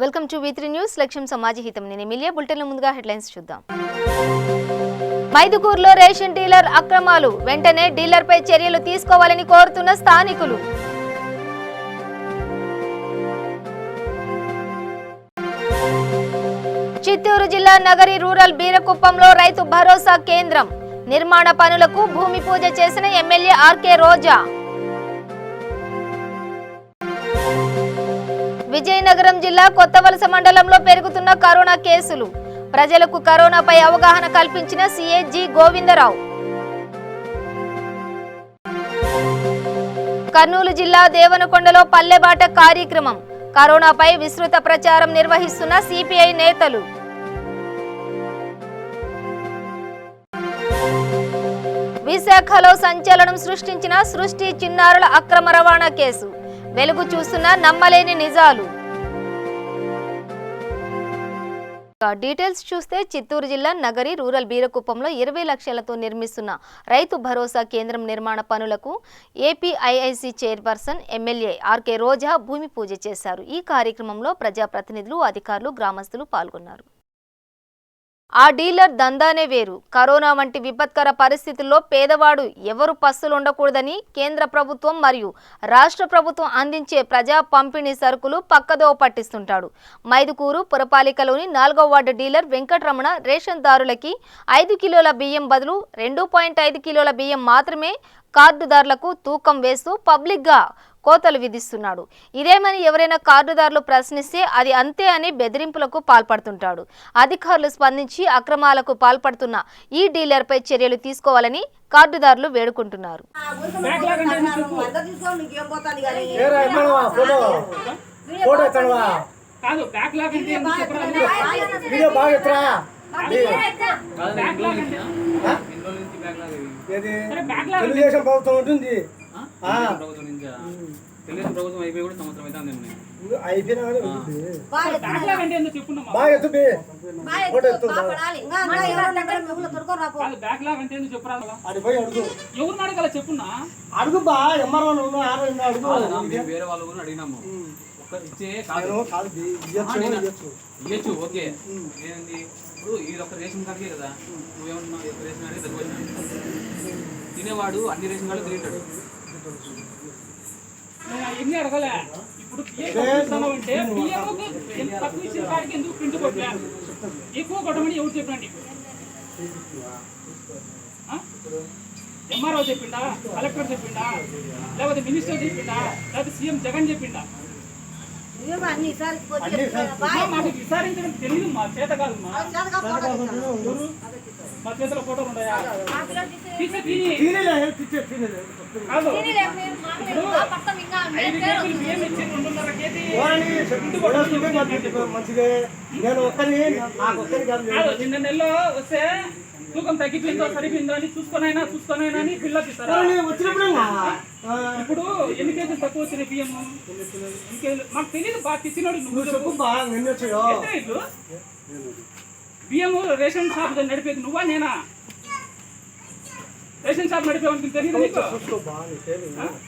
Welcome to V3 news. లక్ష్యం సమాజహితం. నేను Emilia. బులెటిన్ల ముందుగా హెడ్లైన్స్ చూద్దాం. మైదుకూరులో రేషన్ డీలర్ అక్రమాలు, వెంటనే డీలర్పై చర్యలు తీసుకోవాలని కోరుతున్న స్థానికులు. చిత్తూరు జిల్లా నగరి రూరల్ బీరకుప్పంలో రైతు భరోసా కేంద్రం నిర్మాణ పనులకు భూమి పూజ చేసిన ఎమ్మెల్యే ఆర్కే రోజా. విజయనగరం జిల్లా కొత్తవలస మండలంలో పెరుగుతున్న కరోనా కేసులు, ప్రజలకు కరోనాపై అవగాహన కల్పించిన సీఏ జి గోవిందరావు. కర్నూలు జిల్లా దేవనకొండలో పల్లెబాట కార్యక్రమం, కరోనాపై విస్తృత ప్రచారం నిర్వహిస్తున్న సిపిఐ నేతలు. విశాఖలో సంచలనం సృష్టించిన సృష్టి చిన్నారుల అక్రమ రవాణా కేసు, వెలుగు చూస్తున్న నమ్మలేని నిజాలు. డీటెయిల్స్ చూస్తే చిత్తూరు జిల్లా నగరి రూరల్ బీరకుప్పంలో 20 లక్షలతో నిర్మిస్తున్న రైతు భరోసా కేంద్రం నిర్మాణ పనులకు ఏపీఐఐసి చైర్పర్సన్ ఎమ్మెల్యే ఆర్కే రోజా భూమి పూజ చేశారు. ఈ కార్యక్రమంలో ప్రజాప్రతినిధులు, అధికారులు, గ్రామస్తులు పాల్గొన్నారు. ఆ డీలర్ దందానే వేరు. కరోనా వంటి విపత్కర పరిస్థితుల్లో పేదవాడు ఎవరు పస్తులు ఉండకూడదని కేంద్ర ప్రభుత్వం మరియు రాష్ట్ర ప్రభుత్వం అందించే ప్రజా పంపిణీ సరుకులు పక్కదోవ పట్టిస్తుంటాడు. మైదుకూరు పురపాలికలోని 4వ వార్డు డీలర్ వెంకటరమణ రేషన్దారులకి 5 కిలోల బియ్యం బదులు 2.5 కిలోల బియ్యం మాత్రమే కార్డుదారులకు తూకం వేస్తూ పబ్లిక్గా కోతలు విధిస్తున్నాడు. ఇదేమని ఎవరైనా కార్డుదారులు ప్రశ్నిస్తే అది అంతే అని బెదిరింపులకు పాల్పడుతుంటాడు. అధికారులు స్పందించి అక్రమాలకు పాల్పడుతున్న ఈ డీలర్పై చర్యలు తీసుకోవాలని కార్డుదారులు వేడుకుంటున్నారు. తెలుగుదేశం ప్రభుత్వం ఉంటుంది. తెలుగుదేశం ప్రభుత్వం అయిపోయి కూడా సంవత్సరం అయితే అడుగుబా వేరే వాళ్ళు కూడా అడిగినాము. ఇవ్వచ్చు, ఓకే. ఏంటి ఇప్పుడు ఈ ఒక్క రేషన్ కార్డుకే కదా, నువ్వేమన్నా రేషన్ కార్డు తక్కువ తినేవాడు అన్ని రేషన్ కార్డు తింటాడు. ఎన్ని అడగలే. ఇప్పుడు అంటే తక్కువ ఇచ్చిన కాడికి ఎందుకు ప్రింట్ కొట్టలే, ఎక్కువ కొట్టమని ఎవరు చెప్పండి? ఎంఆర్ఓ చెప్పిండా, కలెక్టర్ చెప్పిండా, లేకపోతే మినిస్టర్ చెప్పిండా, లేకపోతే సీఎం జగన్ చెప్పిండా? మాకు విచారించడం తెలియదు, మా చేత కాదు. మా చేతిలో ఫోటోలు ఉన్నాయా? నిన్న నెలలో వస్తే తూకం తగ్గిపోయిందో సరిపోయిందో అని చూసుకొనైనా అని బిల్లు ఇస్తారా? ఇప్పుడు ఎన్ని కేజీలు తక్కువ వచ్చినాయి బియ్యం? మాకు తెలియదు. బాగా తెచ్చినాడు బియ్యం రేషన్ షాప్ నడిపేది నువ్వా నేనా? రేషన్ షాప్ నడిపేవానికి తెలియదు నీకు?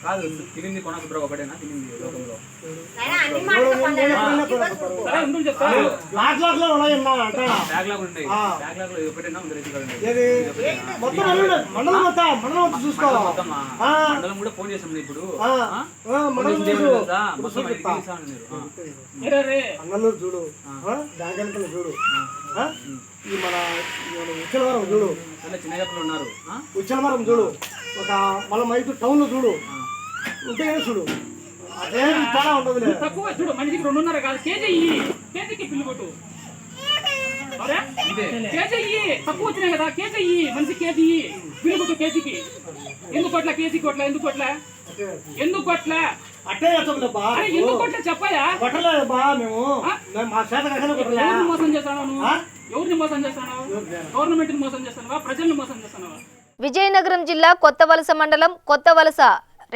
కాదు, తినింది కొనకుట్రా ఒకటేనా? తినింది లోకంలో మండలం కూడా ఫోన్ చేసాం. ఇప్పుడు చూడు, చూడు, ఈ మన ఉచ్చలవరం చూడు, చిన్నజప్పలు ఉన్నారు. ఉచ్చలవరం చూడు, ఒక మన మైసూరు టౌన్ లో చూడు, ఉంటే చూడు, అదే చాలా ఉండదు. తక్కువ చూడు, మనిషికి 2.5 కాదు కేజీకి బిల్లు కొట్టు. కేజీ తక్కువ వచ్చినాయి కదా, కేజీ మనిషి కేజీ బిల్లు కొట్టు. కేజీకి ఎందుకు కొట్లా? కేజీ కొట్లా ఎందుకు కొట్లా? ఎందుకు కొట్లా? అట్టే ఎందుకు కొట్లా చెప్పాయా? ఎవరిని మోసం చేస్తాను నువ్వు? ఎవరిని మోసం చేస్తాను? గవర్నమెంట్ ని మోసం చేస్తాను, ప్రజల్ని మోసం చేస్తాను. విజయనగరం జిల్లా కొత్తవలస మండలం కొత్తవలస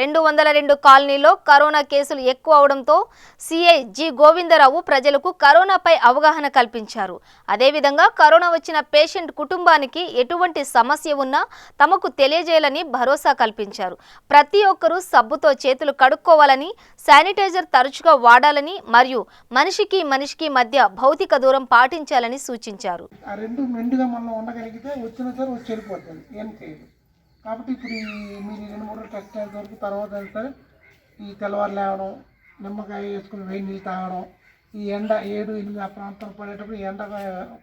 202 కాలనీలో కరోనా కేసులు ఎక్కువ అవడంతో సిఐ జి గోవిందరావు ప్రజలకు కరోనాపై అవగాహన కల్పించారు. అదేవిధంగా కరోనా వచ్చిన పేషెంట్ కుటుంబానికి ఎటువంటి సమస్య ఉన్నా తమకు తెలియజేయాలని భరోసా కల్పించారు. ప్రతి ఒక్కరూ సబ్బుతో చేతులు కడుక్కోవాలని, శానిటైజర్ తరచుగా వాడాలని మరియు మనిషికి మధ్య భౌతిక దూరం పాటించాలని సూచించారు. ఆ రెండు మెండుగా మనం ఉండగలిగితే వచ్చిన సరే వచ్చి వెళ్ళిపోతుంది, ఏం చేయదు. కాబట్టి ఇప్పుడు మీరు 2-3 టెస్ట్ అయిన వరకు తర్వాత సరే ఈ తెల్లవారు లేవడం, నిమ్మకాయ వేసుకుని వేడి నీళ్ళు తాగడం, ఈ ఎండ 7-8 ఆ ప్రాంతం పడేటప్పుడు ఎండ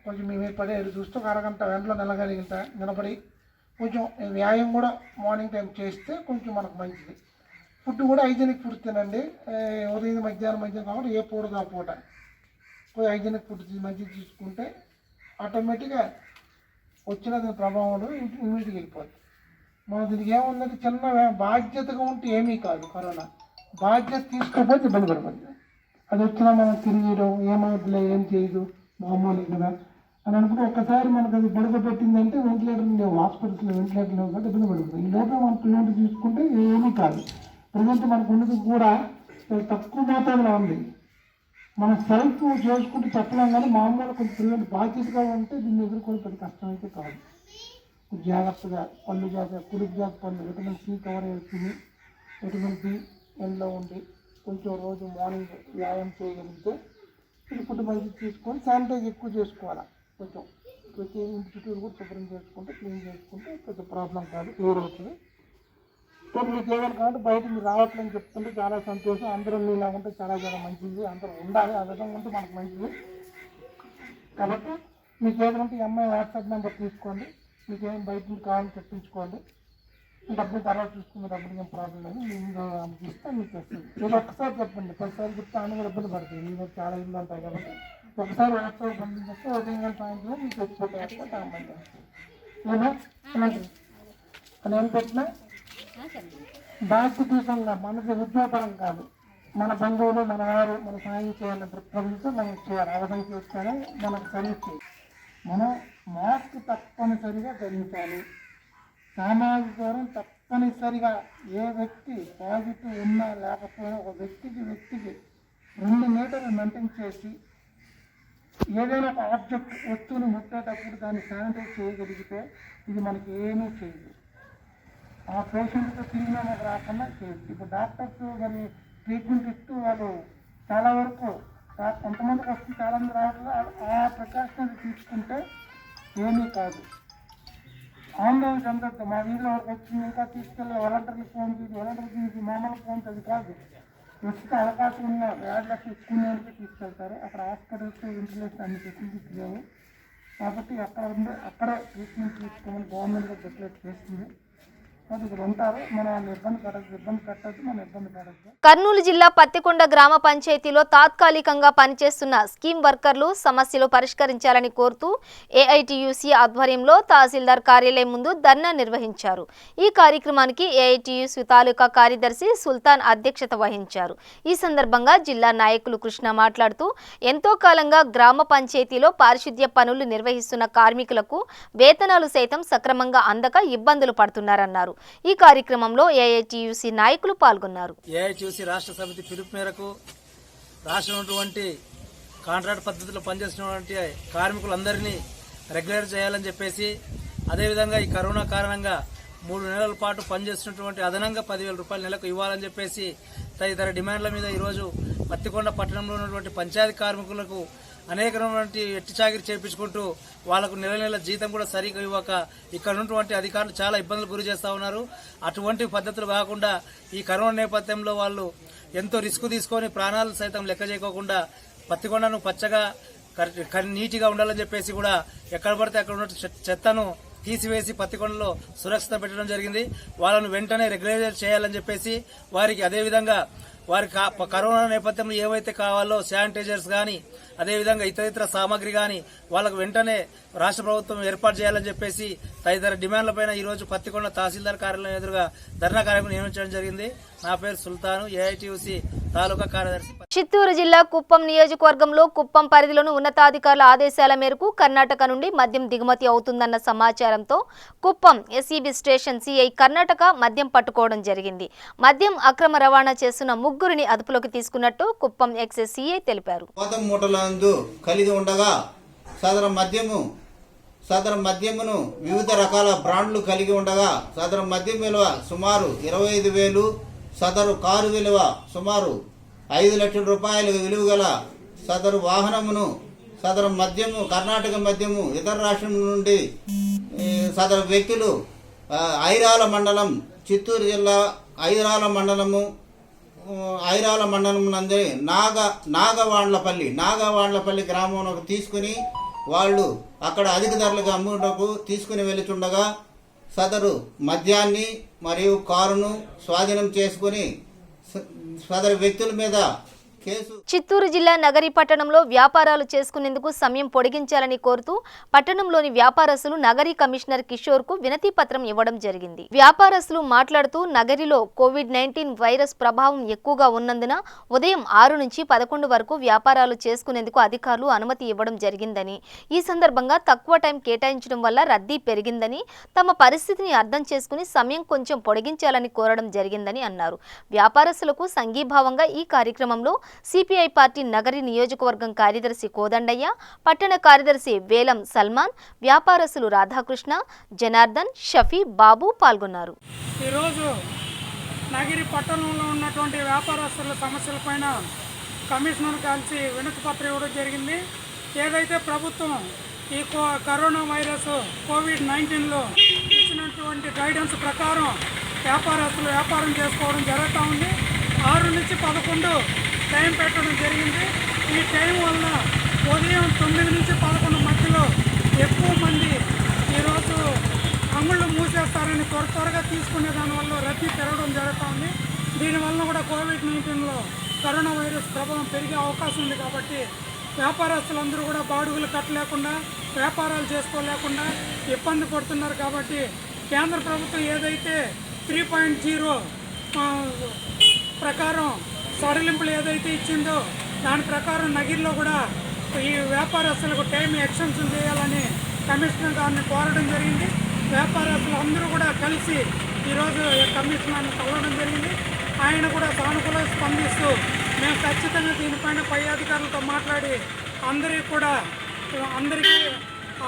కొంచెం మేము పడేది చూస్తూ ఒక అరగంట ఎండలో నిలబడి కొంచెం వ్యాయామం కూడా మార్నింగ్ టైం చేస్తే కొంచెం మనకు మంచిది. ఫుడ్ కూడా హైజీనిక్ ఫుడ్ తినండి. ఉదయం మధ్యాహ్నం కాబట్టి ఏ పూటగా పూట కొంచెం హైజీనిక్ ఫుడ్ మంచిగా తీసుకుంటే ఆటోమేటిక్గా వచ్చిన దాని ప్రభావం ఇమీడియట్గా వెళ్ళిపోతుంది. మనం దీనికి ఏమున్నది, చిన్న బాధ్యతగా ఉంటే ఏమీ కాదు. కరోనా బాధ్యత తీసుకోకపోతే ఇబ్బంది పడిపోతుంది. అది వచ్చినా మనం తిరిగియడం ఏమవుతుందిలే, ఏం చేయదు, మామూలు కదా అని అనుకుంటే ఒక్కసారి మనకు అది పడుకోబెట్టిందంటే వెంటిలేటర్ లేవు, హాస్పిటల్స్లో వెంటిలేటర్ లేవు కాబట్టి ఇబ్బంది పడిపోతుంది. ఈ లోపల మనం ప్రివెంట్ తీసుకుంటే ఏమీ కాదు. ప్రివెంట్ మనకు ఉన్నది కూడా తక్కువ మోతాదులో ఉంది. మనం సెల్ఫ్ చేసుకుంటూ చెప్పలేం కానీ మామూలుగా కొంచెం ప్రివెంట్ బాధ్యతగా ఉంటే దీన్ని ఎదుర్కొని పెద్ద కష్టం అయితే కాదు. జాగ్రత్తగా పళ్ళు కుడుపు పళ్ళు విటమిన్ సి కవర్ వేసుకుని విటమిన్ సి ఎండలో ఉండి కొంచెం రోజు మార్నింగ్ వ్యాయామం చేయగలిగితే ఇది ఫుడ్ మంచిగా తీసుకొని శానిటైజ్ ఎక్కువ చేసుకోవాలి. కొంచెం ప్రతి ఇంటి చుట్టూరు కూడా శుభ్రం చేసుకుంటే క్లీన్ చేసుకుంటే పెద్ద ప్రాబ్లం కాదు, క్లియర్ అవుతుంది. సో మీకు ఏమైనా కాబట్టి బయట మీరు రావట్లని చెప్తుంటే చాలా సంతోషం. అందరూ మీలా ఉంటే చాలా మంచిది, అందరూ ఉండాలి. ఆ విధంగా ఉంటే మనకు మంచిది. కాబట్టి మీకు ఏదైనా ఈ అమ్మాయి వాట్సాప్ నెంబర్ తీసుకోండి, మీకు ఏమైనా బయట నుంచి కావాలని చెప్పించుకోండి. డబ్బులు తర్వాత చూసుకున్న డబ్బులు ఏం ప్రాబ్లం లేదు, మీరు ఇస్తే మీకు వస్తుంది. ఇది ఒక్కసారి చెప్పండి, 10 చెప్తే అన్ని కూడా ఇబ్బంది పడుతుంది. మీరు చాలా ఇల్లు ఉంటాయి కాబట్టి ఒకసారి వాట్సాప్ పంపించేస్తే ఉదయం గంట సాయంత్రం మీకు వచ్చిపోతే అమ్మాయి అని ఏం పెట్టినా బాధ్యతగా మనకి ఉద్యోగం కాదు, మన బంధువులు మన వారు మన సాయం చేయాలని దృక్పథంతో మనం చేయాలి. అవసరం చేస్తేనే మనకు సర్వీస్ చేయాలి. మనం మాస్క్ తప్పనిసరిగా ధరించాలి. సామాజిక దూరం తప్పనిసరిగా ఏ వ్యక్తి పాజిటివ్ ఉన్నా లేకపోయినా ఒక వ్యక్తికి 2 మీటర్లు మెయింటైన్ చేసి ఏదైనా ఒక ఆబ్జెక్ట్ వస్తువుని ముట్టేటప్పుడు దాన్ని శానిటైజ్ చేయగలిగితే ఇది మనకి ఏమీ చేయదు. ఆ పేషెంట్తో తిరిగినా మనకు రాకుండా చేయదు. ఇప్పుడు డాక్టర్స్ కానీ ట్రీట్మెంట్ ఇస్తూ వాళ్ళు చాలా వరకు కొంతమందికి వస్తుంది, చాలామంది రావట్లేదు. ఆ ప్రికాషన్ తీసుకుంటే ఏమీ కాదు. ఆందోళన చెందొద్దు. మా వీధిలో వరకు వచ్చింది ఇంకా తీసుకెళ్ళి వాలంటీర్లు ఫోన్ చేసి వాలంటీర్కి మామూలు ఫోన్ అది కాదు. వస్తే అవకాశం ఉన్న వ్యాధులకు ఎక్కువ నేరుగా తీసుకెళ్తారు. అక్కడ హాస్పిటల్స్ వెంటిలేషన్ అన్ని ఫెసిలిటీస్ లేవు కాబట్టి అక్కడే ట్రీట్మెంట్ తీసుకోమని గవర్నమెంట్గా డిక్లేర్ చేస్తుంది. కర్నూలు జిల్లా పత్తికొండ గ్రామ పంచాయతీలో తాత్కాలికంగా పనిచేస్తున్న స్కీమ్ వర్కర్లు సమస్యలు పరిష్కరించాలని కోరుతూ ఏఐటీయూసీ ఆధ్వర్యంలో తహసీల్దార్ కార్యాలయం ముందు ధర్నా నిర్వహించారు. ఈ కార్యక్రమానికి ఏఐటీయూసీ తాలూకా కార్యదర్శి సుల్తాన్ అధ్యక్షత వహించారు. ఈ సందర్భంగా జిల్లా నాయకులు కృష్ణ మాట్లాడుతూ ఎంతో కాలంగా గ్రామ పంచాయతీలో పారిశుద్ధ్య పనులు నిర్వహిస్తున్న కార్మికులకు వేతనాలు సైతం సక్రమంగా అందక ఇబ్బందులు పడుతున్నారన్నారు. ఈ కార్యక్రమంలో ఏఐటీయూసీ నాయకులు పాల్గొన్నారు. ఏఐటీయూసీ రాష్ట్ర సమితి పిలుపు మేరకు రాష్ట్రంలో కాంట్రాక్ట్ పద్ధతిలో పనిచేస్తున్నటువంటి కార్మికులందరినీ రెగ్యులర్ చేయాలని చెప్పేసి, అదేవిధంగా ఈ కరోనా కారణంగా 3 నెలల పాటు పనిచేస్తున్నటువంటి అదనంగా 10,000 రూపాయలు నెలకు ఇవ్వాలని చెప్పేసి తదితర డిమాండ్ల మీద ఈరోజు పత్తికొండ పట్టణంలో ఉన్నటువంటి పంచాయతీ కార్మికులకు అనేకమైనటువంటి ఎట్టి చాకిరి చేయించుకుంటూ వాళ్లకు నెల జీతం కూడా సరిగ్గా ఇవ్వక ఇక్కడ ఉన్నటువంటి అధికారులు చాలా ఇబ్బందులు గురి చేస్తూ ఉన్నారు. అటువంటి పద్ధతులు కాకుండా ఈ కరోనా నేపథ్యంలో వాళ్ళు ఎంతో రిస్క్ తీసుకొని ప్రాణాలు సైతం లెక్క చేయకోకుండా పత్తికొండను పచ్చగా నీటిగా ఉండాలని చెప్పేసి కూడా ఎక్కడ పడితే అక్కడ ఉన్న చెత్తను తీసివేసి పత్తికొండలో సురక్షిత పెట్టడం జరిగింది. వాళ్ళను వెంటనే రెగ్యులరైజ్ చేయాలని చెప్పేసి వారికి, అదేవిధంగా వారికి కరోనా నేపథ్యంలో ఏవైతే కావాలో శానిటైజర్స్ కానీ అదేవిధంగా ఇతర సామాగ్రి కానీ వాళ్ళకు వెంటనే రాష్ట్ర ప్రభుత్వం ఏర్పాటు చేయాలని చెప్పేసి తదితర డిమాండ్లపైన ఈరోజు పత్తికొండ తహసీల్దార్ కార్యాలయం ఎదురుగా ధర్నా కార్యక్రమం నిర్వహించడం జరిగింది. నా పేరు సుల్తాను, ఏఐటీయూసీ తాలూకా కార్యదర్శి. చిత్తూరు జిల్లా కుప్పం నియోజకవర్గంలో కుప్పం పరిధిలోని ఉన్నతాధికారుల ఆదేశాల మేరకు కర్ణాటక నుండి మద్యం దిగుమతి అవుతుందన్న సమాచారంతో Kuppam SEB station CI Karnataka మద్యం పట్టుకోవడం జరిగింది. మద్యం అక్రమ రవాణా చేస్తున్న ముగ్గురిని అదుపులోకి తీసుకున్నట్టు కుప్పం ఎక్సైజ్ సిఐ తెలిపారు. మూటలందు కలిగి ఉండగా సదరం మద్యమును వివిధ రకాల బ్రాండ్లు కలిగి ఉండగా సదరం మద్యం విలువ సుమారు 25,000, సదరు కారు విలువ సుమారు 5 లక్షల రూపాయల విలువ గల సదరు వాహనమును సదరు మద్యము కర్ణాటక మద్యము ఇతర రాష్ట్రం నుండి సదరు వ్యక్తులు ఐరాల మండలం చిత్తూరు జిల్లా ఐరాల మండలం నందు నాగవాండ్లపల్లి గ్రామంలోకి తీసుకుని వాళ్ళు అక్కడ అధిక ధరలకు అమ్ముటకు తీసుకుని వెళుతుండగా సదరు మద్యాన్ని మరియు కారును స్వాధీనం చేసుకుని సదరు వ్యక్తుల మీద కేసు. చిత్తూరు జిల్లా నగరి పట్టణంలో వ్యాపారాలు చేసుకునేందుకు సమయం పొడిగించాలని కోరుతూ పట్టణంలోని వ్యాపారస్తులు నగరి కమిషనర్ కిషోర్ కు వినతి పత్రం ఇవ్వడం జరిగింది. వ్యాపారస్తులు మాట్లాడుతూ నగరిలో కోవిడ్-19 వైరస్ ప్రభావం ఎక్కువగా ఉన్నందున ఉదయం 6 నుంచి 11 వరకు వ్యాపారాలు చేసుకునేందుకు అధికారులు అనుమతి ఇవ్వడం జరిగిందని, ఈ సందర్భంగా తక్కువ టైం కేటాయించడం వల్ల రద్దీ పెరిగిందని, తమ పరిస్థితిని అర్థం చేసుకుని సమయం కొంచెం పొడిగించాలని కోరడం జరిగిందని అన్నారు. వ్యాపారస్తులకు సంఘీభావంగా ఈ కార్యక్రమంలో సిపిఐ పార్టీ నగరి నియోజకవర్గం కార్యదర్శి కోదండయ్య, పట్టణ కార్యదర్శి వేలం సల్మాన్, వ్యాపారస్తులు రాధాకృష్ణ, జనార్దన్, షఫీ, బాబు పాల్గొన్నారు. ఈరోజు నగరి పట్టణంలో ఉన్నటువంటి వ్యాపారస్తుల సమస్యలపైన కమిషనర్ కలిసి వినతి పత్రం ఇవ్వడం జరిగింది. ఏదైతే ప్రభుత్వం ఈ కరోనా వైరస్ కోవిడ్-19లో ఇచ్చినటువంటి గైడెన్స్ ప్రకారం వ్యాపారస్తులు వ్యాపారం చేసుకోవడం జరుగుతూ ఉంది. 6 నుంచి 11 టైం పెట్టడం జరిగింది. ఈ టైం వల్ల ఉదయం 9 నుంచి 11 మధ్యలో ఎక్కువ మంది ఈరోజు అంగుళ్ళు మూసేస్తారని త్వరగా తీసుకునే దానివల్ల రద్దీ పెరగడం జరుగుతూ ఉంది. దీనివల్ల కూడా కోవిడ్-19లో కరోనా వైరస్ ప్రభావం పెరిగే అవకాశం ఉంది. కాబట్టి వ్యాపారస్తులందరూ కూడా బాడుగులు కట్టలేకుండా వ్యాపారాలు చేసుకోలేకుండా ఇబ్బంది పడుతున్నారు. కాబట్టి కేంద్ర ప్రభుత్వం ఏదైతే 3.0 ప్రకారం సడలింపులు ఏదైతే ఇచ్చిందో దాని ప్రకారం నగిరిలో కూడా ఈ వ్యాపారస్తులకు టైం ఎక్స్టెన్షన్ చేయాలని కమిషనర్ గారిని కోరడం జరిగింది. వ్యాపారస్తులు అందరూ కూడా కలిసి ఈరోజు కమిషనర్ని కలవడం జరిగింది. ఆయన కూడా సానుకూలంగా స్పందిస్తూ మేము ఖచ్చితంగా దీనిపైన పై అధికారులతో మాట్లాడి అందరికీ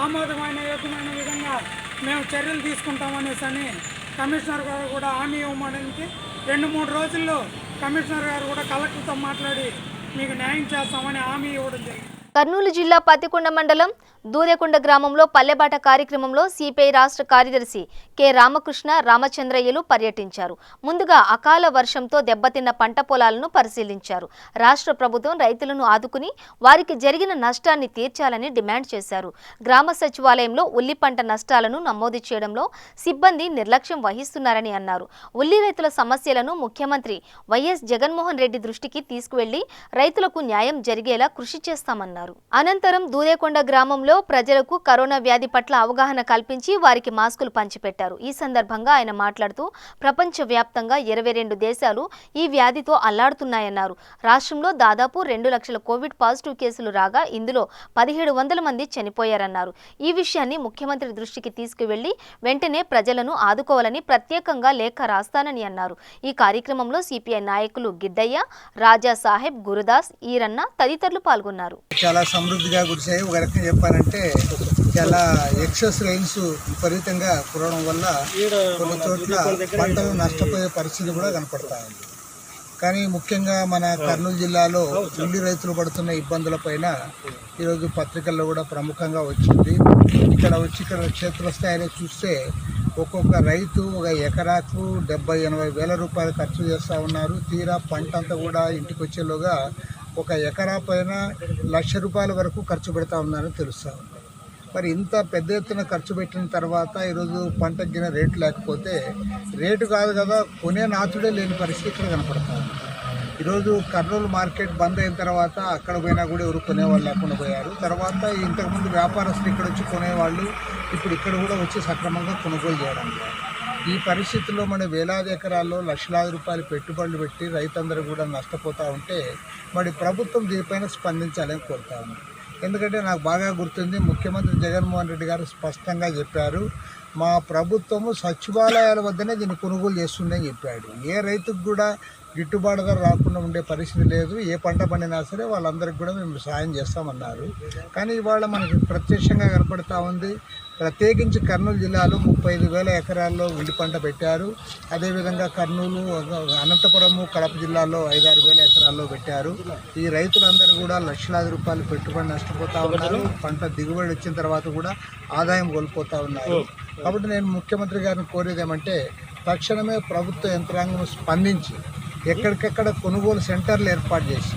ఆమోదమైన యోగ్యమైన విధంగా మేము చర్యలు తీసుకుంటామనేసి కమిషనర్ గారు కూడా హామీ ఇవ్వడానికి 2-3 రోజుల్లో కమిషనర్ గారు కూడా కలెక్టర్తో మాట్లాడి మీకు న్యాయం చేస్తామని హామీ ఇవ్వడం జరిగింది. కర్నూలు జిల్లా పత్తికొండ మండలం దూదేకొండ గ్రామంలో పల్లెబాట కార్యక్రమంలో సిపిఐ రాష్ట్ర కార్యదర్శి కె రామకృష్ణ, రామచంద్రయ్యలు పర్యటించారు. ముందుగా అకాల వర్షంతో దెబ్బతిన్న పంట పొలాలను పరిశీలించారు. రాష్ట్ర ప్రభుత్వం రైతులను ఆదుకుని వారికి జరిగిన నష్టాన్ని తీర్చాలని డిమాండ్ చేశారు. గ్రామ సచివాలయంలో ఉల్లి పంట నష్టాలను నమోదు చేయడంలో సిబ్బంది నిర్లక్ష్యం వహిస్తున్నారని అన్నారు. ఉల్లి రైతుల సమస్యలను ముఖ్యమంత్రి వైఎస్ జగన్మోహన్ రెడ్డి దృష్టికి తీసుకువెళ్లి రైతులకు న్యాయం జరిగేలా కృషి చేస్తామన్నారు. అనంతరం దూదేకొండ గ్రామంలో ప్రజలకు కరోనా వ్యాధి పట్ల అవగాహన కల్పించి వారికి మాస్కులు పంచిపెట్టారు. ఈ సందర్భంగా ఆయన మాట్లాడుతూ ప్రపంచవ్యాప్తంగా 22 దేశాలు ఈ వ్యాధితో అల్లాడుతున్నాయన్నారు. రాష్ట్రంలో దాదాపు 2 లక్షల కోవిడ్ పాజిటివ్ కేసులు రాగా ఇందులో 1700 మంది చనిపోయారన్నారు. ఈ విషయాన్ని ముఖ్యమంత్రి దృష్టికి తీసుకువెళ్లి వెంటనే ప్రజలను ఆదుకోవాలని ప్రత్యేకంగా లేఖ రాస్తానని అన్నారు. ఈ కార్యక్రమంలో సిపిఐ నాయకులు గిద్దయ్య, రాజా సాహెబ్, గురుదాస్, ఈరన్న తదితరులు పాల్గొన్నారు. చాలా సమృద్ధిగా కురిశాయి. ఒక రకంగా చెప్పాలంటే చాలా ఎక్సెస్ రైన్స్ విపరీతంగా కురవడం వల్ల కొన్ని చోట్ల పంటలు నష్టపోయే పరిస్థితి కూడా కనపడతా ఉంది. కానీ ముఖ్యంగా మన కర్నూలు జిల్లాలో ఉల్లి రైతులు పడుతున్న ఇబ్బందుల పైన ఈరోజు పత్రికల్లో కూడా ప్రముఖంగా వచ్చింది. ఇక్కడ క్షేత్రస్థాయిలో చూస్తే ఒక్కొక్క రైతు ఒక ఎకరాకు 70-80 వేల రూపాయలు ఖర్చు చేస్తూ ఉన్నారు. తీరా పంట అంతా కూడా ఇంటికి వచ్చేలోగా ఒక ఎకరా పైన 1,00,000 రూపాయల వరకు ఖర్చు పెడతా ఉన్నారని తెలుస్తూ ఉంది. మరి ఇంత పెద్ద ఎత్తున ఖర్చు పెట్టిన తర్వాత ఈరోజు పంటకి రేటు లేకపోతే రేటు కాదు కదా కొనే నాతుడే లేని పరిస్థితి ఇక్కడ కనపడతా ఉంది. ఈరోజు కర్నూలు మార్కెట్ బంద్ అయిన తర్వాత అక్కడ పోయినా కూడా ఎవరు కొనేవాళ్ళు లేకుండా పోయారు. తర్వాత ఇంతకుముందు వ్యాపారస్తులు ఇక్కడ వచ్చి కొనేవాళ్ళు ఇప్పుడు ఇక్కడ కూడా వచ్చి సక్రమంగా కొనుగోలు చేయడం లేదు. ఈ పరిస్థితుల్లో మన వేలాది ఎకరాల్లో లక్షలాది రూపాయలు పెట్టుబడులు పెట్టి రైతులందరూ కూడా నష్టపోతూ ఉంటే మరి ప్రభుత్వం దీనిపైన స్పందించాలని కోరుతా ఉన్నాను. ఎందుకంటే నాకు బాగా గుర్తుంది, ముఖ్యమంత్రి జగన్మోహన్ రెడ్డి గారు స్పష్టంగా చెప్పారు, మా ప్రభుత్వము సచివాలయాల వద్దనే దీన్ని కొనుగోలు చేస్తుందని చెప్పాడు. ఏ రైతుకు కూడా గిట్టుబాటు ధర రాకుండా ఉండే పరిస్థితి లేదు. ఏ పంట పండినా సరే వాళ్ళందరికీ కూడా మేము సాయం చేస్తామన్నారు. కానీ ఇవాళ మనకి ప్రత్యక్షంగా కనపడతా ఉంది. ప్రత్యేకించి కర్నూలు జిల్లాలో 35,000 ఎకరాల్లో ఉల్లి పంట పెట్టారు. అదేవిధంగా కర్నూలు, అనంతపురము, కడప జిల్లాలో 5-6 వేల ఎకరాల్లో పెట్టారు. ఈ రైతులందరూ కూడా లక్షలాది రూపాయలు పెట్టుబడి నష్టపోతూ ఉన్నారు. పంట దిగుబడి వచ్చిన తర్వాత కూడా ఆదాయం కోల్పోతూ ఉన్నారు. కాబట్టి నేను ముఖ్యమంత్రి గారిని కోరేది ఏమంటే తక్షణమే ప్రభుత్వ యంత్రాంగం స్పందించి ఎక్కడికెక్కడ కొనుగోలు సెంటర్లు ఏర్పాటు చేసి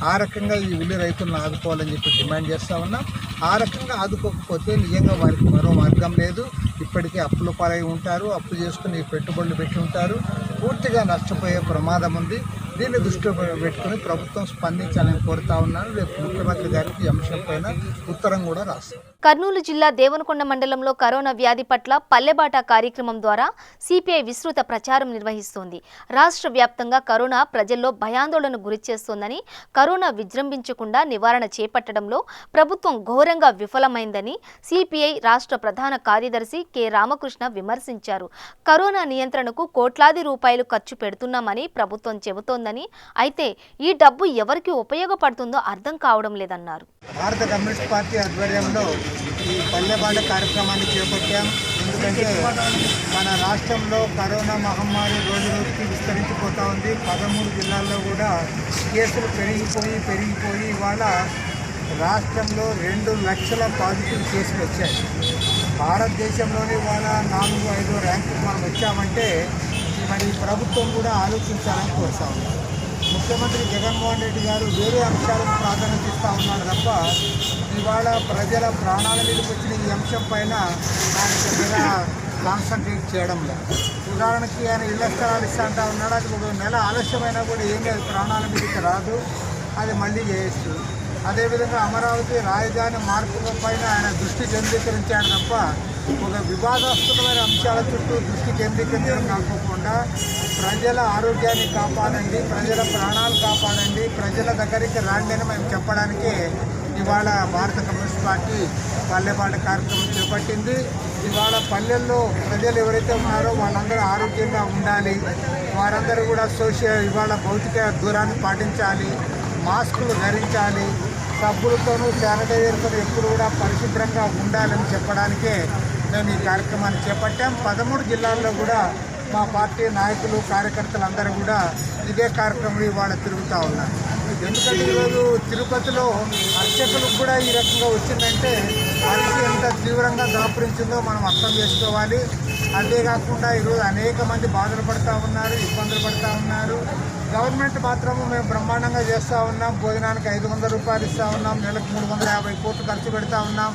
ఆ రకంగా ఈ ఉల్లి రైతులను ఆదుకోవాలని చెప్పి డిమాండ్ చేస్తూ ఉన్నాం. ఆ రకంగా ఆదుకోకపోతే నిజంగా వారికి మరో మార్గం లేదు. ఇప్పటికే అప్పుల పాలై ఉంటారు, అప్పు చేసుకుని పెట్టుబడులు పెట్టి ఉంటారు, పూర్తిగా నష్టపోయే ప్రమాదం ఉంది. దీన్ని దృష్టిలో పెట్టుకుని ప్రభుత్వం స్పందించాలని కోరుతా ఉన్నాను. రేపు ముఖ్యమంత్రి గారికి ఈ అంశం పైన ఉత్తరం కూడా రాస్తాం. కర్నూలు జిల్లా దేవనకొండ మండలంలో కరోనా వ్యాధి పట్ల పల్లెబాట కార్యక్రమం ద్వారా సిపిఐ విస్తృత ప్రచారం నిర్వహిస్తోంది. రాష్ట్ర వ్యాప్తంగా కరోనా ప్రజల్లో భయాందోళనకు గురిచేస్తోందని, కరోనా విజృంభించకుండా నివారణ చేపట్టడంలో ప్రభుత్వం ఘోరంగా విఫలమైందని సిపిఐ రాష్ట్ర ప్రధాన కార్యదర్శి కె రామకృష్ణ విమర్శించారు. కరోనా నియంత్రణకు కోట్లాది రూపాయలు ఖర్చు పెడుతున్నామని ప్రభుత్వం చెబుతోందని, అయితే ఈ డబ్బు ఎవరికి ఉపయోగపడుతుందో అర్థం కావడం లేదన్నారు. భారత కమ్యూనిస్ట్ పార్టీ ఆధ్వర్యంలో ఈ పల్లెబాట కార్యక్రమాన్ని చేపట్టాం. ఎందుకంటే మన రాష్ట్రంలో కరోనా మహమ్మారి రోజు రోజుకి విస్తరించిపోతూ ఉంది. 13 జిల్లాల్లో కూడా కేసులు పెరిగిపోయి ఇవాళ రాష్ట్రంలో 2 లక్షల పాజిటివ్ కేసులు వచ్చాయి. భారతదేశంలోని ఇవాళ 4-5 ర్యాంకుకు మనం వచ్చామంటే మరి ప్రభుత్వం కూడా ఆలోచించాలని కోరుతా ఉన్నాం. ముఖ్యమంత్రి జగన్మోహన్ రెడ్డి గారు వేరే అంశాలకు ప్రాధాన్యత ఇస్తూ ఉన్నాడు తప్ప ఇవాళ ప్రజల ప్రాణాల మీదకి వచ్చిన ఈ అంశం పైన ఆయన పెద్దగా కాన్సన్ట్రేట్ చేయడం లేదు. ఉదాహరణకి ఆయన ఇళ్ల స్థలాలు ఇస్తా ఉన్నాడు, అది 1 నెల ఆలస్యమైనా కూడా ఏమీ అది ప్రాణాల మీదకి రాదు, అది మళ్ళీ చేయొచ్చు. అదేవిధంగా అమరావతి రాజధాని మార్పుల పైన ఆయన దృష్టి కేంద్రీకరించాడు తప్ప ఒక వివాదాస్పదమైన అంశాల చుట్టూ దృష్టి కేంద్రీకరించడం కాకుండా ప్రజల ఆరోగ్యాన్ని కాపాడండి, ప్రజల ప్రాణాలు కాపాడండి, ప్రజల దగ్గరికి రాండి అని మేము చెప్పడానికి ఇవాళ భారత కమ్యూనిస్ట్ పార్టీ పల్లెబాట కార్యక్రమం చేపట్టింది. ఇవాళ పల్లెల్లో ప్రజలు ఎవరైతే ఉన్నారో వాళ్ళందరూ ఆరోగ్యంగా ఉండాలి, వారందరూ కూడా ఇవాళ భౌతిక దూరాన్ని పాటించాలి, మాస్కులు ధరించాలి, సబ్బులతోనూ శానిటైజర్తోనూ ఎప్పుడు కూడా పరిశుభ్రంగా ఉండాలని చెప్పడానికే మేము ఈ కార్యక్రమాన్ని చేపట్టాం. 13 జిల్లాల్లో కూడా మా పార్టీ నాయకులు, కార్యకర్తలు అందరూ కూడా ఇదే కార్యక్రమం ఇవాళ తిరుగుతూ ఉన్నారు. ఎందుకంటే ఈరోజు తిరుపతిలో అర్చకులకు కూడా ఈ రకంగా వచ్చిందంటే అరిసి ఎంత తీవ్రంగా దాపురించిందో మనం అర్థం చేసుకోవాలి. అంతేకాకుండా ఈరోజు అనేక మంది బాధలు పడుతూ ఉన్నారు, ఇబ్బందులు పడుతూ ఉన్నారు. గవర్నమెంట్ మాత్రము మేము బ్రహ్మాండంగా చేస్తూ ఉన్నాం, భోజనానికి 500 రూపాయలు ఇస్తూ ఉన్నాం, నెలకు 350 కోట్లు ఖర్చు పెడతా ఉన్నాం,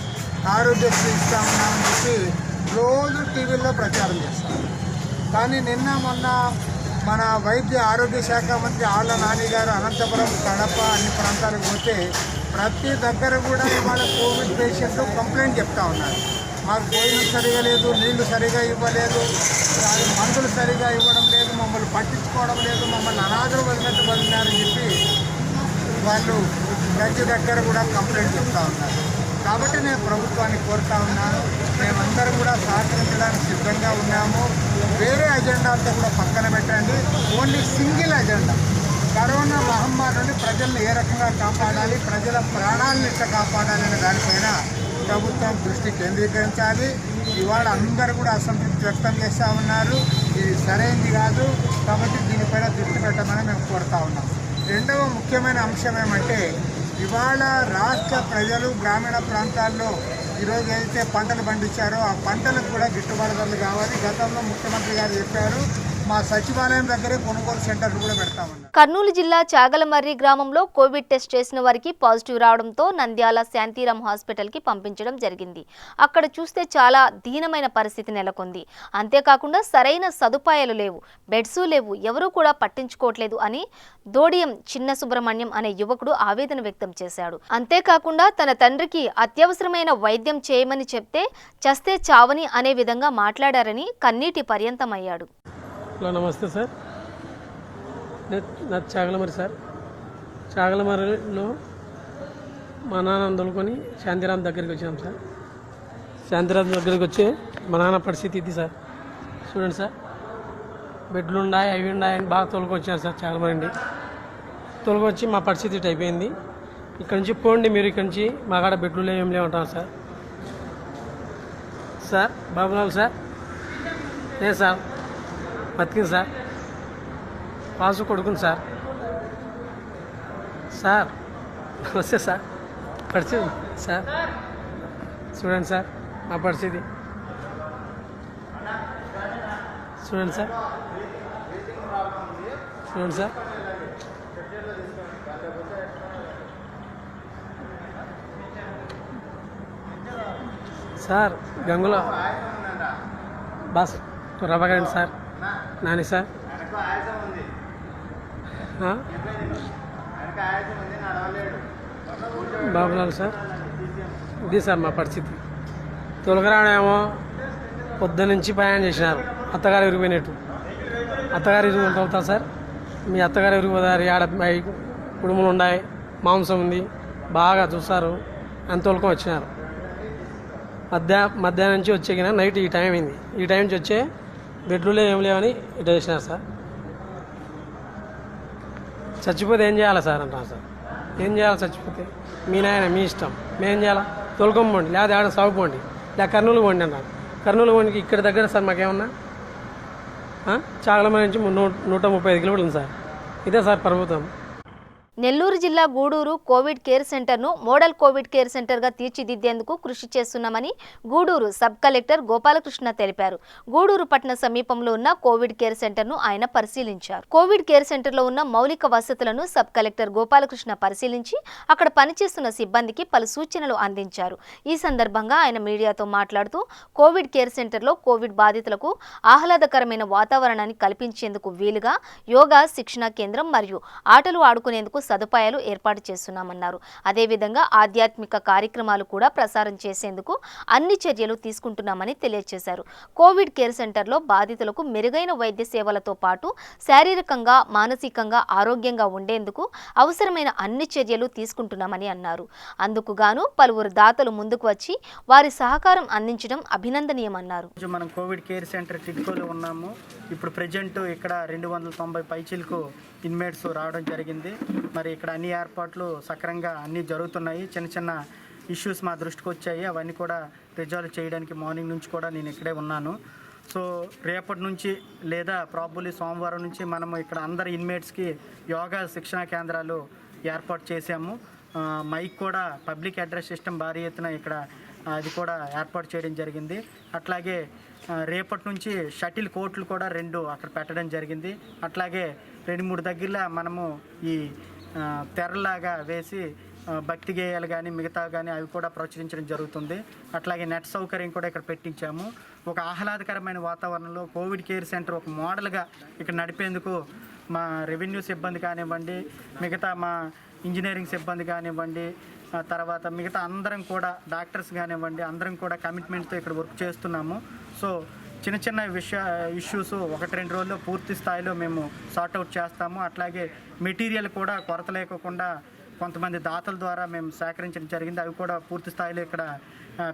ఆరోగ్యశ్రీ ఇస్తూ ఉన్నాం అని చెప్పి రోజు టీవీల్లో ప్రచారం చేస్తాం. కానీ నిన్న మొన్న మన వైద్య ఆరోగ్య శాఖ మంత్రి ఆళ్ల నాని గారు అనంతపురం, కడప అన్ని ప్రాంతాలకు పోతే ప్రతి దగ్గర కూడా ఇవాళ కోవిడ్ పేషెంట్లు కంప్లైంట్ చెప్తా ఉన్నారు. మాకు భోజనం సరిగా లేదు, నీళ్లు సరిగా ఇవ్వలేదు, మందులు సరిగా ఇవ్వడం లేదు, మమ్మల్ని పట్టించుకోవడం లేదు, మమ్మల్ని అనాథలు వదిలినట్టు వదిలినారని చెప్పి వాళ్ళు జడ్జి దగ్గర కూడా కంప్లైంట్ చెప్తా ఉన్నారు. కాబట్టి నేను ప్రభుత్వాన్ని కోరుతా ఉన్నాను, మేమందరం కూడా సహకరించడానికి సిద్ధంగా ఉన్నాము. వేరే అజెండా అంతా కూడా పక్కన పెట్టండి, ఓన్లీ సింగిల్ అజెండా కరోనా మహమ్మారి నుండి ప్రజలను ఏ రకంగా కాపాడాలి, ప్రజల ప్రాణాలను ఎట్లా కాపాడాలి అనే దానిపైన ప్రభుత్వం దృష్టి కేంద్రీకరించాలి. ఇవాళ అందరూ కూడా అసంతృప్తి వ్యక్తం చేస్తూ ఉన్నారు, ఇది సరైనది కాదు. కాబట్టి దీనిపైన దృష్టి పెట్టమని మేము కోరుతా ఉన్నాం. రెండవ ముఖ్యమైన అంశం ఏమంటే ఇవాళ రాష్ట్ర ప్రజలు గ్రామీణ ప్రాంతాల్లో ఈరోజు ఏదైతే పంటలు పండించారో ఆ పంటలకు కూడా గిట్టుబాటు ధరలు కావాలి. గతంలో ముఖ్యమంత్రి గారు చెప్పారు మా సచివాలయం దగ్గరే కొనుగోలు సెంటర్లు కూడా పెడతామన్నారు. కర్నూలు జిల్లా చాగలమర్రి గ్రామంలో కోవిడ్ టెస్ట్ చేసిన వారికి పాజిటివ్ రావడంతో నంద్యాల శాంతిరామ్ హాస్పిటల్కి పంపించడం జరిగింది. అక్కడ చూస్తే చాలా దీనమైన పరిస్థితి నెలకొంది. అంతేకాకుండా సరైన సదుపాయాలు లేవు, బెడ్స్ లేవు, ఎవరూ కూడా పట్టించుకోవట్లేదు అని దోడియం చిన్న సుబ్రహ్మణ్యం అనే యువకుడు ఆవేదన వ్యక్తం చేశాడు. అంతేకాకుండా తన తండ్రికి అత్యవసరమైన వైద్యం చేయమని చెప్తే చస్తే చావని అనే విధంగా మాట్లాడారని కన్నీటి పర్యంతమయ్యాడు. హలో, నమస్తే సార్. నా చాగలమర్రి సార్. చాగలమర్రిలో మా నాన్న తోలుకొని శాంతిరామ్ దగ్గరికి వచ్చాం సార్. శాంతిరామ్ దగ్గరికి వచ్చి మా నాన్న పరిస్థితి ఇది సార్. చూడండి సార్, బెడ్లు ఉన్నాయి, అవి ఉన్నాయి అని బాగా తోలుకొచ్చాను సార్. చాగలమర్రి తోలుకొచ్చి మా పరిస్థితి ఇటు అయిపోయింది. ఇక్కడ నుంచి పోండి మీరు, ఇక్కడ నుంచి మా కాడ బెడ్లు ఏం లేవంటాం సార్. సార్ బాబులాల్ సార్, లేదు సార్, బతికింది సార్, పాసు కొడుకుంది సార్. సార్ నమస్తే సార్. పరిస్థితి సార్ చూడండి సార్, మా పరిస్థితి చూడండి సార్. చూడండి సార్, సార్ గంగుల బాస్ రవ్వగండి sir, Nani sir. Babulal sir, ఇది సార్ మా పరిస్థితి. తొలగరాడేమో పొద్దు నుంచి ప్రయాణం చేసినారు, అత్తగారు విరిగిపోయినట్టు. అత్తగారు విరుగుతారు సార్, మీ అత్తగారు విరిగిపోతారు, ఆడ కుడుములు ఉన్నాయి, మాంసం ఉంది, బాగా చూస్తారు అని తోలుకొని వచ్చినారు. మధ్యాహ్నం నుంచి వచ్చేకిన నైట్ ఈ టైం అయింది. ఈ టైం నుంచి వచ్చే బెడ్రూమ్లో ఏం లేవని ఇటు వేసినారు సార్. చచ్చిపోతే ఏం చేయాలి సార్ అంటారు సార్. ఏం చేయాలి చచ్చిపోతే? మీ నాయన మీ ఇష్టం, మేమేం చేయాలా? తోలుకొమ్మండి, లేదా ఆడ సాగుపోండి, లేదా కర్నూలు పోండి అన్నారు. కర్నూలు పోండికి ఇక్కడ దగ్గర సార్ మాకేమన్నా చాగలమర్రి నుంచి 135 కిలోమీటర్లు ఉంది సార్. ఇదే సార్ ప్రభుత్వం. నెల్లూరు జిల్లా గూడూరు కోవిడ్ కేర్ సెంటర్ను మోడల్ కోవిడ్ కేర్ సెంటర్గా తీర్చిదిద్దేందుకు కృషి చేస్తున్నామని గూడూరు సబ్ కలెక్టర్ గోపాలకృష్ణ తెలిపారు. గూడూరు పట్టణ సమీపంలో ఉన్న కోవిడ్ కేర్ సెంటర్ను ఆయన పరిశీలించారు. కోవిడ్ కేర్ సెంటర్లో ఉన్న మౌలిక వసతులను సబ్ కలెక్టర్ గోపాలకృష్ణ పరిశీలించి అక్కడ పనిచేస్తున్న సిబ్బందికి పలు సూచనలు అందించారు. ఈ సందర్భంగా ఆయన మీడియాతో మాట్లాడుతూ కోవిడ్ కేర్ సెంటర్లో కోవిడ్ బాధితులకు ఆహ్లాదకరమైన వాతావరణాన్ని కల్పించేందుకు వీలుగా యోగా శిక్షణా కేంద్రం మరియు ఆటలు ఆడుకునేందుకు సదుపాయాలు ఏర్పాటు చేస్తున్నామన్నారు. అదేవిధంగా ఆధ్యాత్మిక కార్యక్రమాలు కూడా ప్రసారం చేసేందుకు అన్ని చర్యలు తీసుకుంటున్నామని తెలియజేశారు. కోవిడ్ కేర్ సెంటర్లో బాధితులకు మెరుగైన వైద్య సేవలతో పాటు శారీరకంగా మానసికంగా ఆరోగ్యంగా ఉండేందుకు అవసరమైన అన్ని చర్యలు తీసుకుంటున్నామని అన్నారు. అందుకు గాను పలువురు దాతలు ముందుకు వచ్చి వారి సహకారం అందించడం అభినందనీయమన్నారు. మనం కోవిడ్ కేర్ సెంటర్ టిడ్కోలో ఉన్నాము. ఇప్పుడు ప్రజెంట్ ఇక్కడ 290 పైచీలకు ఇన్మేట్స్ రావడం జరిగింది. మరి ఇక్కడ అన్ని ఏర్పాట్లు సక్రమంగా అన్నీ జరుగుతున్నాయి. చిన్న చిన్న ఇష్యూస్ మా దృష్టికి వచ్చాయి, అవన్నీ కూడా రిజాల్వ్ చేయడానికి మార్నింగ్ నుంచి కూడా నేను ఇక్కడే ఉన్నాను. సో రేపటి నుంచి లేదా ప్రాబబ్లీ సోమవారం నుంచి మనము ఇక్కడ అందరి ఇన్మేట్స్కి యోగా శిక్షణా కేంద్రాలు ఏర్పాటు చేశాము. మైక్ కూడా పబ్లిక్ అడ్రస్ సిస్టమ్ భారీ ఎత్తున ఇక్కడ అది కూడా ఏర్పాటు చేయడం జరిగింది. అట్లాగే రేపటి నుంచి షటిల్ కోర్టులు కూడా 2 అక్కడ పెట్టడం జరిగింది. అట్లాగే 2-3 దగ్గరలో మనము ఈ తెరలాగా వేసి భక్తి గేయాలు కానీ మిగతా కానీ అవి కూడా ప్రచురించడం జరుగుతుంది. అట్లాగే నెట్ సౌకర్యం కూడా ఇక్కడ పెట్టించాము. ఒక ఆహ్లాదకరమైన వాతావరణంలో కోవిడ్ కేర్ సెంటర్ ఒక మోడల్గా ఇక్కడ నడిపేందుకు మా రెవెన్యూ సిబ్బంది కానివ్వండి, మిగతా మా ఇంజనీరింగ్ సిబ్బంది కానివ్వండి, తర్వాత మిగతా అందరం కూడా డాక్టర్స్ కానివ్వండి, అందరం కూడా కమిట్మెంట్తో ఇక్కడ వర్క్ చేస్తున్నాము. సో చిన్న చిన్న ఇష్యూస్ 1-2 రోజుల్లో పూర్తి స్థాయిలో మేము సార్ట్అవుట్ చేస్తాము. అట్లాగే మెటీరియల్ కూడా కొరత లేకుండా కొంతమంది దాతల ద్వారా మేము సేకరించడం జరిగింది. అవి కూడా పూర్తి స్థాయిలో ఇక్కడ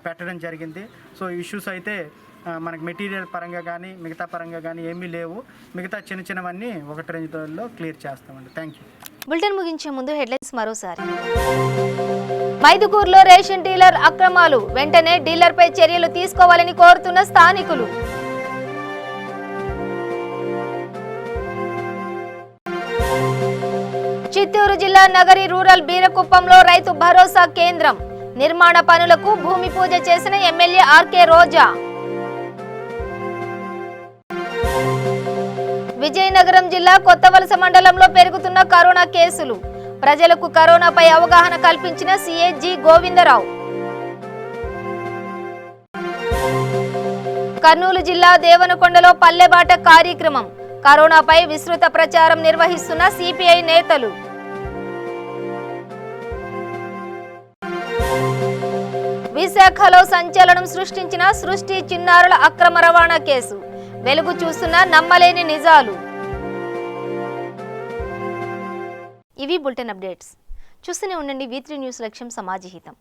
పెట్టడం జరిగింది. సో ఇష్యూస్ అయితే మనకు మెటీరియల్ పరంగా కానీ మిగతా పరంగా కానీ ఏమీ లేవు. మిగతా చిన్న చిన్నవన్నీ 1-2 రోజుల్లో క్లియర్ చేస్తామండి. Thank you. బులెటిన్ ముగించే ముందు హెడ్లైన్స్ మరోసారి. మైదుకూరులో రేషన్ డీలర్ అక్రమాలు, వెంటనే డీలర్పై చర్యలు తీసుకోవాలని కోరుతున్న స్థానికులు. చిత్తూరు జిల్లా నగరి రూరల్ బీరకుప్పంలో రైతు భరోసా కేంద్రం నిర్మాణ పనులకు భూమి పూజ చేసిన ఎమ్మెల్యే ఆర్కే రోజా. విజయనగరం జిల్లా కొత్తవలస మండలంలో పెరుగుతున్న కరోనా కేసులు. ప్రజలకు కరోనాపై అవగాహన కల్పించిన సీఐ జి గోవిందరావు. కర్నూలు జిల్లా దేవనకొండలో పల్లెబాట కార్యక్రమం. కరోనాపై విస్తృత ప్రచారం నిర్వహిస్తున్న సిపిఐ నేతలు. విశాఖలో సంచలనం సృష్టించిన సృష్టి చిన్నారుల అక్రమ రవాణా కేసు. వెలుగు చూస్తున్న నమ్మలేని నిజాలు. ఇవి బులెటిన్ అప్డేట్స్. చూస్తూనే ఉండండి V3 న్యూస్ లక్ష్యం సమాజహితం.